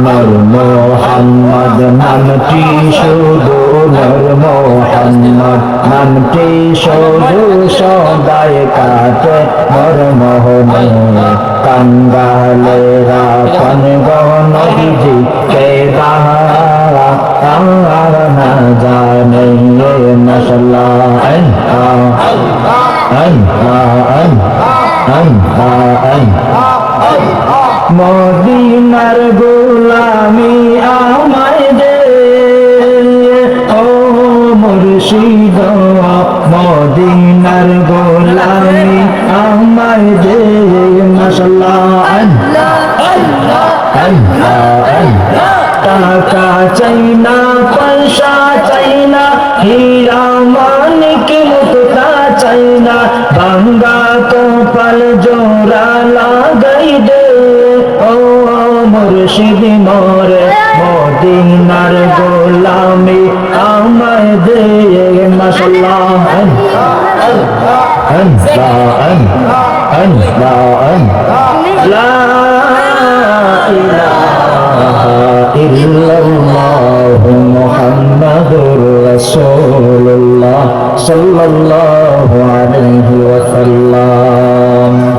নূর মোহাম্মদ নামটি শুধু নূর মোহাম্মদ নামটি শুধু সদায় কাটে মোর মোহনে কাঙ্গালেরা নবীজি কে বাহারা না জানে মাশাআল্লাহ মদিনার গোলামি আমায় দে ও মুর্শিদ মদিনার গোলামি আমায় দে মাশাআল্লাহ টাকা চাই না পয়সা চাই না হীরা মানিক মুক্তা চাই না ভাঙ্গা কপাল জোড়া লাগাই দে ও মুর্শিদ মোরে মদিনার গোলামি আমায় দে মাশাআল্লাহ লা ইলাহা ইল্লাল্লাহু মুহাম্মাদুর রাসূলুল্লাহ সাল্লাল্লাহু আলাইহি ওয়াসাল্লাম।